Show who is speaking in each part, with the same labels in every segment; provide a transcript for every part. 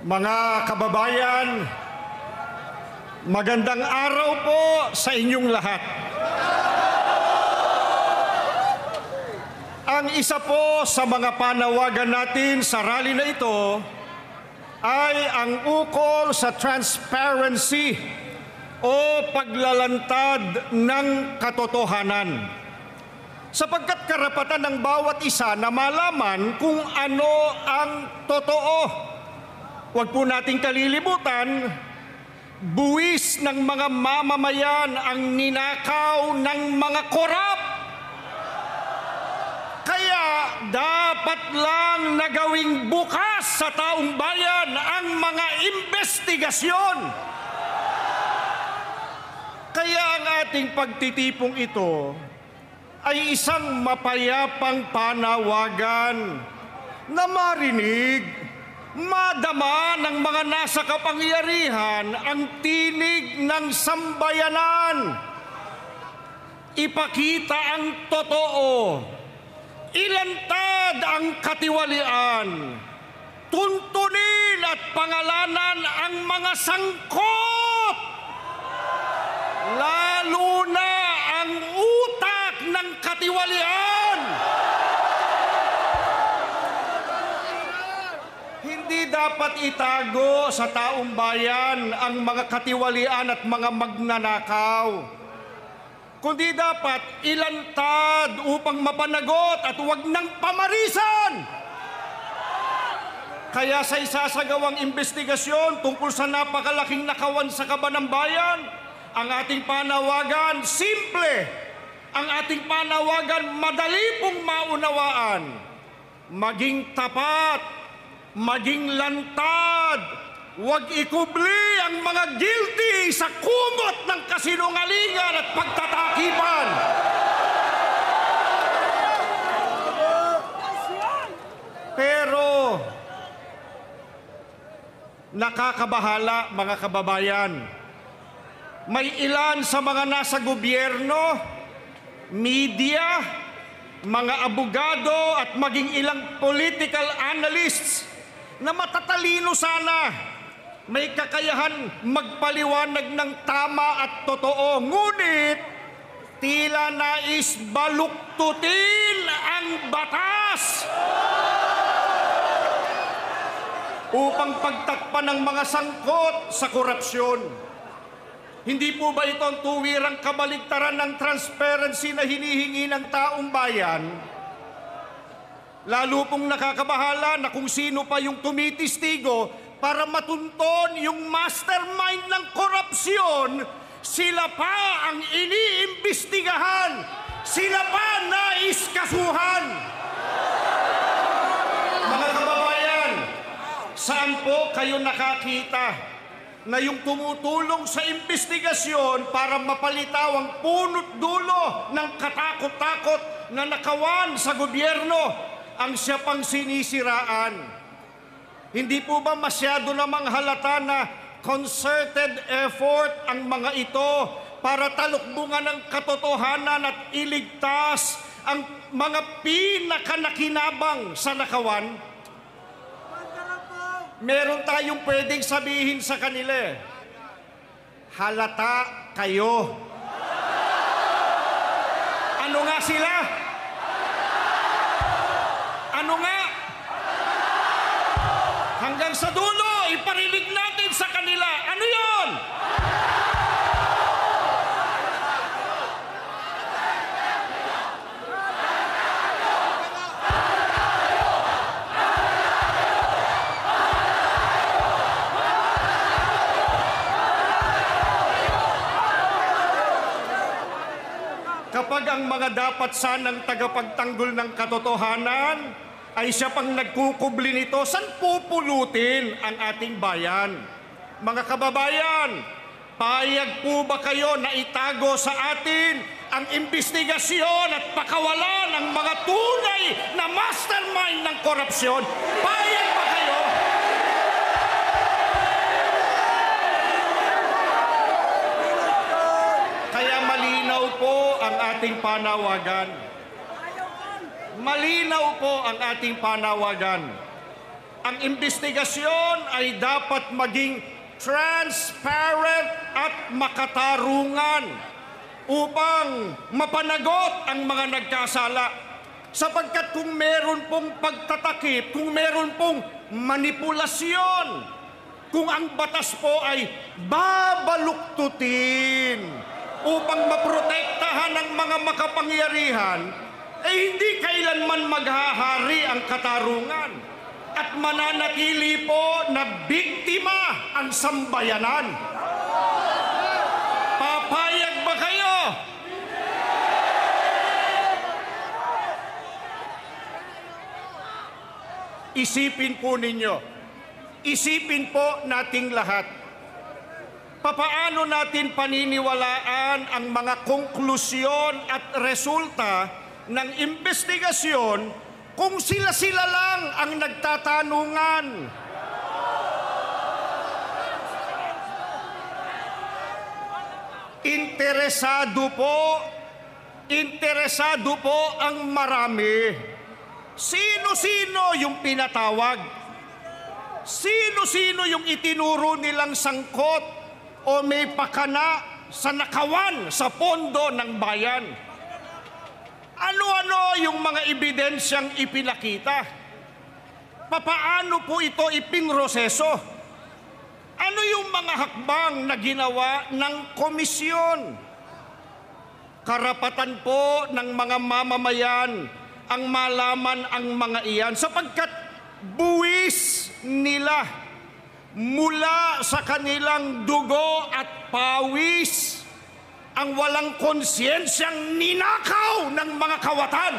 Speaker 1: Mga kababayan, magandang araw po sa inyong lahat. Ang isa po sa mga panawagan natin sa rally na ito ay ang ukol sa transparency o paglalantad ng katotohanan. Sapagkat karapatan ng bawat isa na malaman kung ano ang totoo. Huwag po nating kalilimutan, buwis ng mga mamamayan ang ninakaw ng mga korap. Kaya dapat lang na gawing bukas sa taong bayan ang mga investigasyon. Kaya ang ating pagtitipong ito ay isang mapayapang panawagan na marinig, madama ng mga nasa kapangyarihan ang tinig ng sambayanan. Ipakita ang totoo, ilantad ang katiwalian, tuntunin at pangalanan ang mga sangkot, lalo na ang utak ng katiwalian. Hindi dapat itago sa taong bayan ang mga katiwalian at mga magnanakaw, kundi dapat ilantad upang mapanagot at huwag nang pamarisan. Kaya sa isasagawang investigasyon tungkol sa napakalaking nakawan sa kaban ng bayan, ang ating panawagan simple, ang ating panawagan madali pong maunawaan: maging tapat, maging lantad, huwag ikubli ang mga guilty sa kumot ng kasinungalingan at pagtatakipan. Pero nakakabahala, mga kababayan. May ilan sa mga nasa gobyerno, media, mga abogado at maging ilang political analysts na matatalino sana, may kakayahan magpaliwanag ng tama at totoo, ngunit tila nais baluktutin ang batas upang pagtakpan ng mga sangkot sa korupsyon. Hindi po ba ito ang tuwirang kabaligtaran ng transparency na hinihingi ng taong bayan? Lalo pong nakakabahala na kung sino pa yung tumitistigo para matunton yung mastermind ng korupsyon, sila pa ang iniimbestigahan, sila pa naiskasuhan. Mga kababayan, saan po kayo nakakita na yung tumutulong sa investigasyon para mapalitaw ang punot dulo ng katakot-takot na nakawan sa gobyerno ang siya pang sinisiraan? Hindi po ba masyado namang halata na concerted effort ang mga ito para talukbungan ang katotohanan at iligtas ang mga pinakanakinabang sa nakawan? Meron tayong pwedeng sabihin sa kanila, halata kayo. Ano nga sila? Ano nga? Hanggang sa dulo, iparinig natin sa kanila. Ano yon? Kapag ang mga dapat sanang tagapagtanggol ng katotohanan ay siya pang nagkukubli nito, saan pupulutin ang ating bayan? Mga kababayan, payag po ba kayo na itago sa atin ang investigasyon at pakawalan ng mga tunay na mastermind ng korupsyon? Payag ba kayo? Kaya malinaw po ang ating panawagan. Malinaw po ang ating panawagan. Ang investigasyon ay dapat maging transparent at makatarungan upang mapanagot ang mga nagkasala. Sapagkat kung meron pong pagtatakip, kung meron pong manipulasyon, kung ang batas po ay babaluktutin upang maprotektahan ang mga makapangyarihan, hindi kailanman maghahari ang katarungan at mananatili po na biktima ang sambayanan. Papayag ba kayo? Isipin po ninyo, isipin po nating lahat, papaano natin paniniwalaan ang mga konklusyon at resulta ng investigasyon kung sila-sila lang ang nagtatanungan? Interesado po ang marami. Sino-sino yung pinatawag? Sino-sino yung itinuro nilang sangkot o may pakana sa nakawan sa pondo ng bayan? Ano-ano yung mga ebidensyang ipinakita? Papaano po ito ipinroseso? Ano yung mga hakbang na ginawa ng komisyon? Karapatan po ng mga mamamayan ang malaman ang mga iyan sapagkat buwis nila mula sa kanilang dugo at pawis ang walang konsyensiyang ninakaw ng mga kawatan.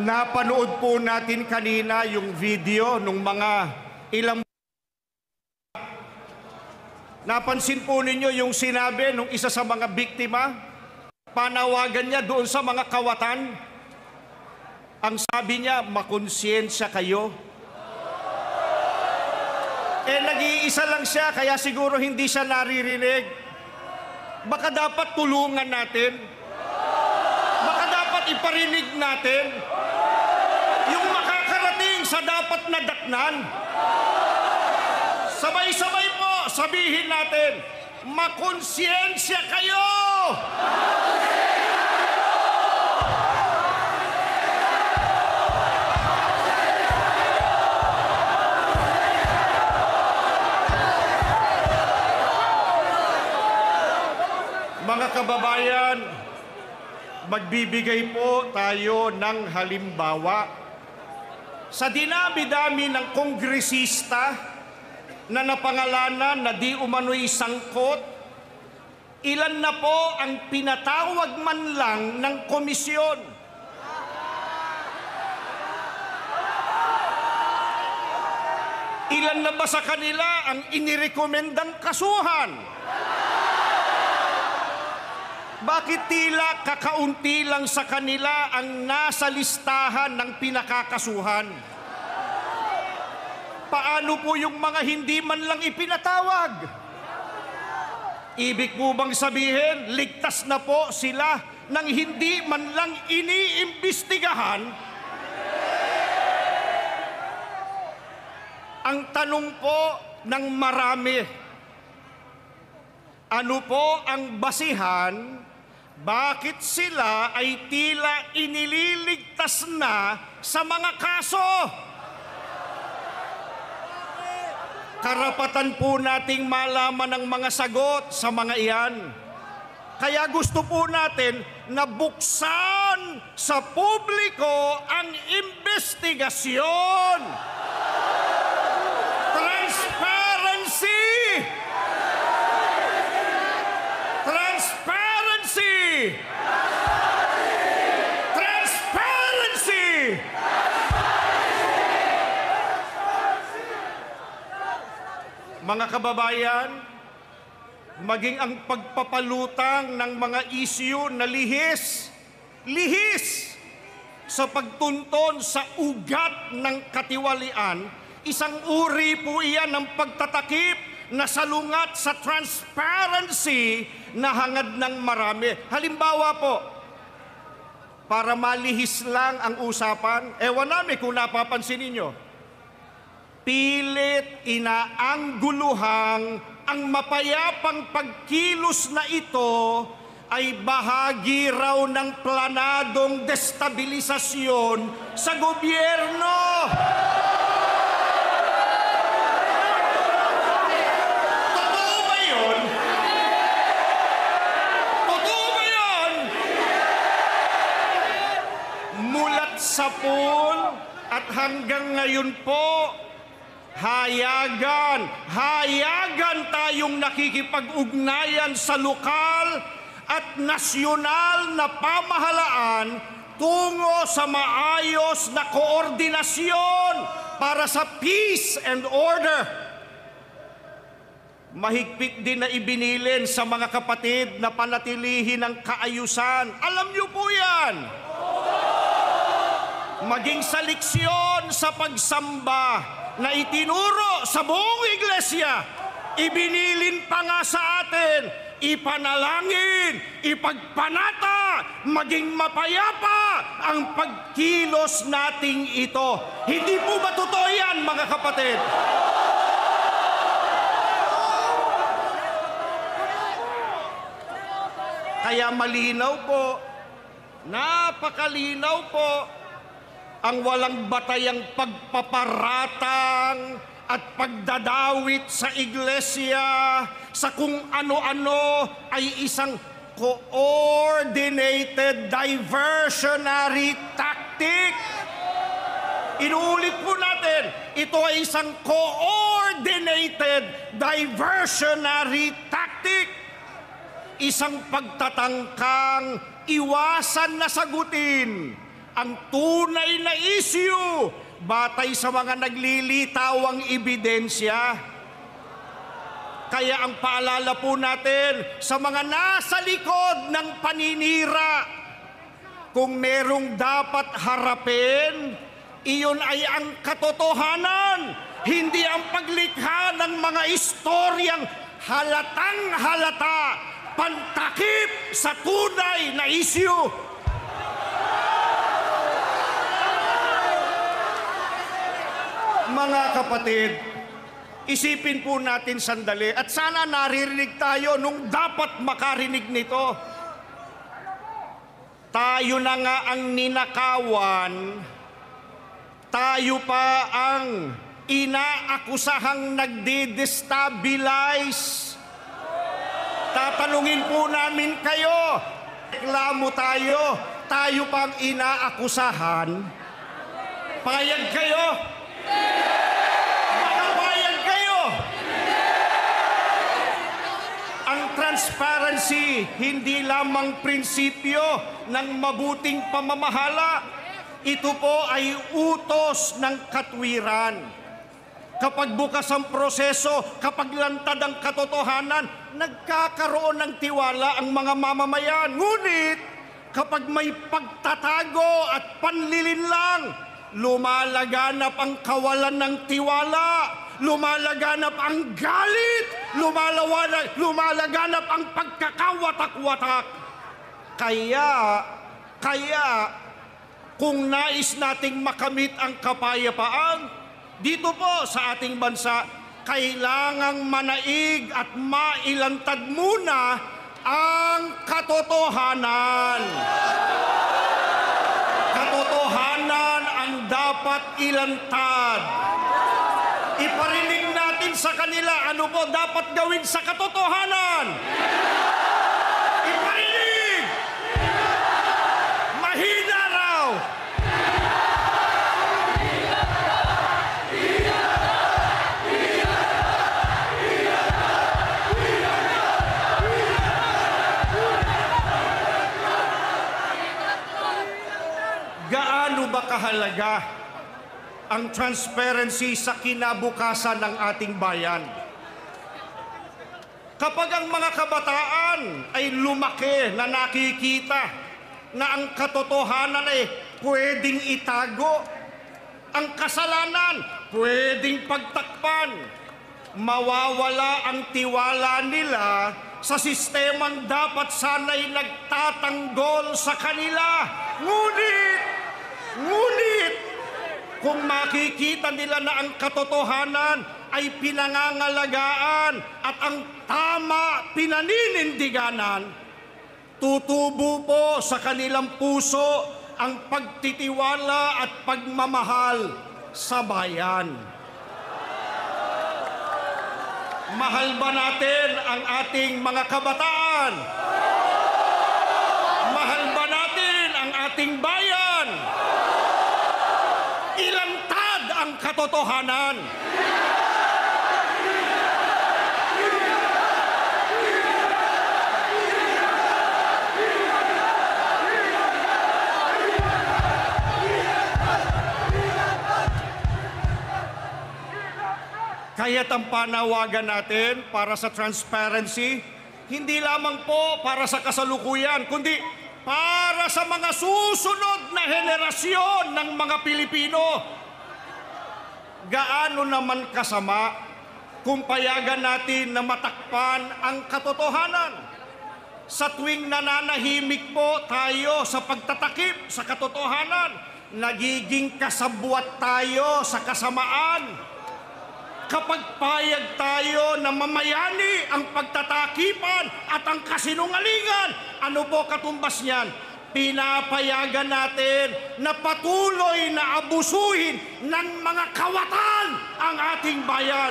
Speaker 1: Napanood po natin kanina yung video nung mga ilang... Napansin po ninyo yung sinabi nung isa sa mga biktima? Panawagan niya doon sa mga kawatan. Ang sabi niya, makonsyensya kayo. Nag-iisa lang siya, kaya siguro hindi siya naririnig. Baka dapat tulungan natin. Baka dapat iparinig natin yung makakarating sa dapat na datnan. Sabay-sabay po, sabihin natin, makonsyensya kayo! Mga kababayan, magbibigay po tayo ng halimbawa. Sa dinami-dami ng kongresista na napangalanan na di umano'y sangkot, ilan na po ang pinatawag man lang ng komisyon? Ilan na ba sa kanila ang inirekomendang kasuhan? Bakit tila kakaunti lang sa kanila ang nasa listahan ng pinakakasuhan? Paano po yung mga hindi man lang ipinatawag? Ibig po bang sabihin, ligtas na po sila nang hindi man lang iniimbestigahan? Ang tanong po ng marami, ano po ang basihan? Bakit sila ay tila inililigtas na sa mga kaso? Karapatan po nating malaman ang mga sagot sa mga iyan. Kaya gusto po natin na buksan sa publiko ang investigasyon. Transparency! Transparency! Transparency! Mga kababayan, maging ang pagpapalutang ng mga isyu na lihis sa pagtunton sa ugat ng katiwalian, isang uri po iyan ng pagtatakip na salungat sa transparency na hangad ng marami. Halimbawa po, para malihis lang ang usapan, ewan namin kung napapansin ninyo, pilit inaangguluhang ang mapayapang pagkilos na ito ay bahagi raw ng planadong destabilisasyon sa gobyerno. Totoo ba yun? Totoo ba yun? Mulat sa pool at hanggang ngayon po, hayagan tayong nakikipag-ugnayan sa lokal at nasyonal na pamahalaan tungo sa maayos na koordinasyon para sa peace and order. Mahigpit din na ibinilin sa mga kapatid na panatilihin ang kaayusan. Alam niyo po yan. Maging sa leksyon sa pagsamba na itinuro sa buong iglesia, ibinilin pa nga sa atin, ipanalangin, ipagpanata, maging mapayapa ang pagkilos nating ito. Hindi po ba totoo yan, mga kapatid? Kaya malinaw po, napakalinaw po, ang walang batayang pagpaparatang at pagdadawit sa iglesia sa kung ano-ano ay isang coordinated diversionary tactic. Inuulit po natin, ito ay isang coordinated diversionary tactic. Isang pagtatangkang iwasan na sagutin ang tunay na issue batay sa mga naglilitawang ebidensya. Kaya ang paalala po natin sa mga nasa likod ng paninira, kung merong dapat harapin, iyon ay ang katotohanan, hindi ang paglikha ng mga istoryang halatang halata, pantakip sa tunay na issue. Mga kapatid, isipin po natin sandali at sana naririnig tayo nung dapat makarinig nito. Tayo na nga ang ninakawan, tayo pa ang inaakusahang nagde-destabilize. Tatanungin po namin kayo, reklamo tayo, tayo pa ang inaakusahan. Payag kayo? Makapayag kayo? Ang transparency, hindi lamang prinsipyo ng mabuting pamamahala. Ito po ay utos ng katwiran. Kapag bukas ang proseso, kapag lantad ang katotohanan, nagkakaroon ng tiwala ang mga mamamayan. Ngunit, kapag may pagtatago at panlilinlang, lumalaganap ang kawalan ng tiwala, lumalaganap ang galit, lumalaganap ang pagkakawatak-watak. Kaya, kung nais nating makamit ang kapayapaan, dito po sa ating bansa, kailangang manaig at mailantad muna ang katotohanan. Katotohanan ang dapat ilantad. Iparinig natin sa kanila ano po dapat gawin sa katotohanan. Iparinig! Mahina raw! Gaano ba kahalaga ang transparency sa kinabukasan ng ating bayan? Kapag ang mga kabataan ay lumaki na nakikita na ang katotohanan ay pwedeng itago, ang kasalanan pwedeng pagtakpan, mawawala ang tiwala nila sa sistemang dapat sana'y nagtatanggol sa kanila. Ngunit, kung makikita nila na ang katotohanan ay pinangangalagaan at ang tama pinaninindiganan, tutubo po sa kanilang puso ang pagtitiwala at pagmamahal sa bayan. Mahal ba natin ang ating mga kabataan? Mahal ba natin ang ating bayan? Ilantad ang katotohanan. Kaya't ang panawagan natin para sa transparency, hindi lamang po para sa kasalukuyan, kundi para sa mga susunod na henerasyon ng mga Pilipino. Gaano naman kasama kung payagan natin na matakpan ang katotohanan? Sa tuwing nananahimik po tayo sa pagtatakip sa katotohanan, nagiging kasabwat tayo sa kasamaan. Kapag payag tayo na mamayani ang pagtatakipan at ang kasinungalingan, ano po katumbas niyan? Pinapayagan natin na patuloy na abusuhin ng mga kawatan ang ating bayan.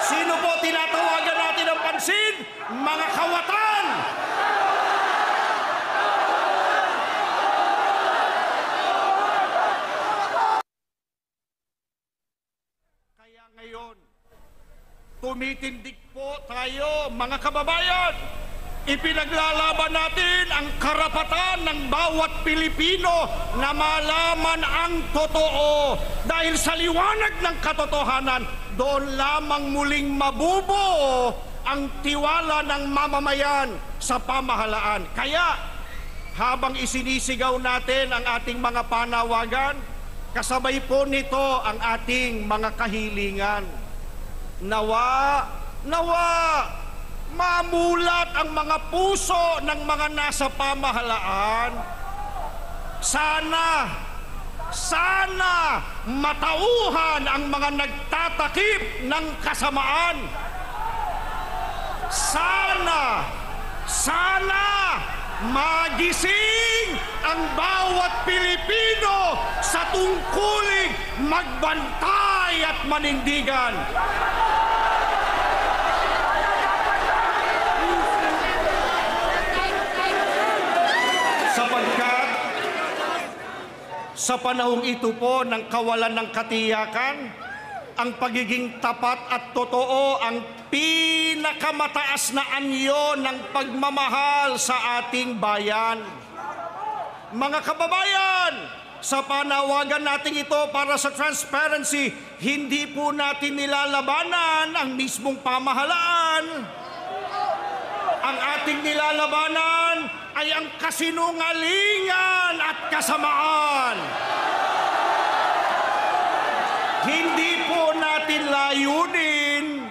Speaker 1: Sino po tinatawagan natin ng pansin? Mga kawatan! Ngayon, tumitindig po tayo, mga kababayan. Ipinaglalaban natin ang karapatan ng bawat Pilipino na malaman ang totoo. Dahil sa liwanag ng katotohanan, doon lamang muling mabubuo ang tiwala ng mamamayan sa pamahalaan. Kaya, habang isinisigaw natin ang ating mga panawagan, kasabay po nito ang ating mga kahilingan. Nawa, mamulat ang mga puso ng mga nasa pamahalaan. Sana matauhan ang mga nagtatakip ng kasamaan. Sana magising ang bawat Pilipino sa tungkuling magbantay at manindigan. Sapagkat sa panahong ito po ng kawalan ng katiyakan, ang pagiging tapat at totoo ang pinakamataas na anyo ng pagmamahal sa ating bayan. Mga kababayan, sa panawagan natin ito para sa transparency, hindi po natin nilalabanan ang mismong pamahalaan. Ang ating nilalabanan ay ang kasinungalingan at kasamaan. Hindi po natin layunin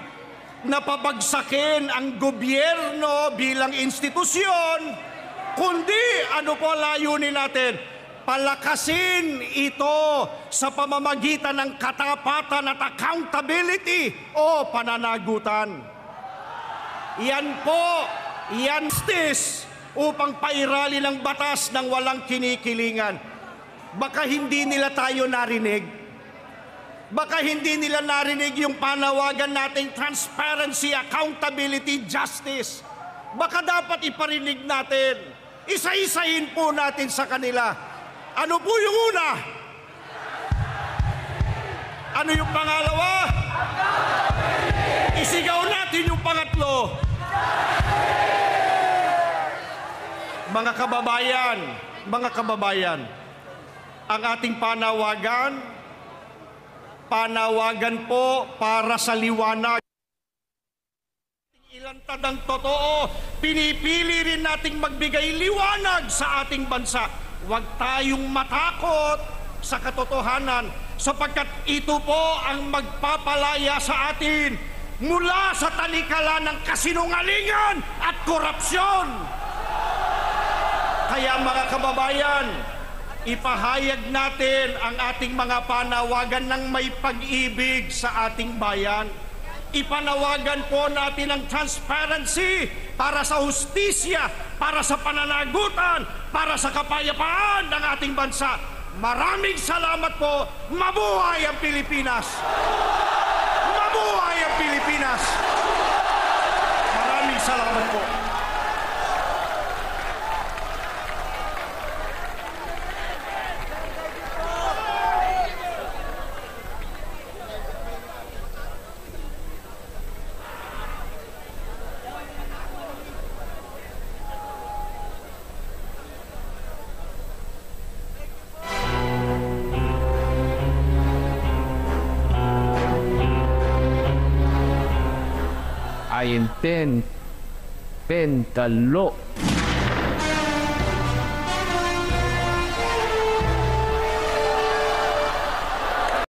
Speaker 1: na pabagsakin ang gobyerno bilang institusyon, kundi ano po layunin natin? Palakasin ito sa pamamagitan ng katapatan at accountability o pananagutan. Yan justice upang pairali ng batas ng walang kinikilingan. Baka hindi nila tayo narinig. Baka hindi nila narinig yung panawagan nating transparency, accountability, justice. Baka dapat iparinig natin. Isa-isahin po natin sa kanila. Ano po yung una? Ano yung pangalawa? Isigaw natin yung pangatlo. Mga kababayan, ang ating panawagan po para sa liwanag. Ilantad ang totoo, pinipili rin nating magbigay liwanag sa ating bansa. Huwag tayong matakot sa katotohanan sapagkat ito po ang magpapalaya sa atin mula sa talikala ng kasinungalingan at korupsyon. Kaya mga kababayan, ipahayag natin ang ating mga panawagan ng may pag-ibig sa ating bayan. Ipanawagan po natin ang transparency para sa hustisya, para sa pananagutan, para sa kapayapaan ng ating bansa. Maraming salamat po. Mabuhay ang Pilipinas! Mabuhay ang Pilipinas! Maraming salamat po.
Speaker 2: I intend the law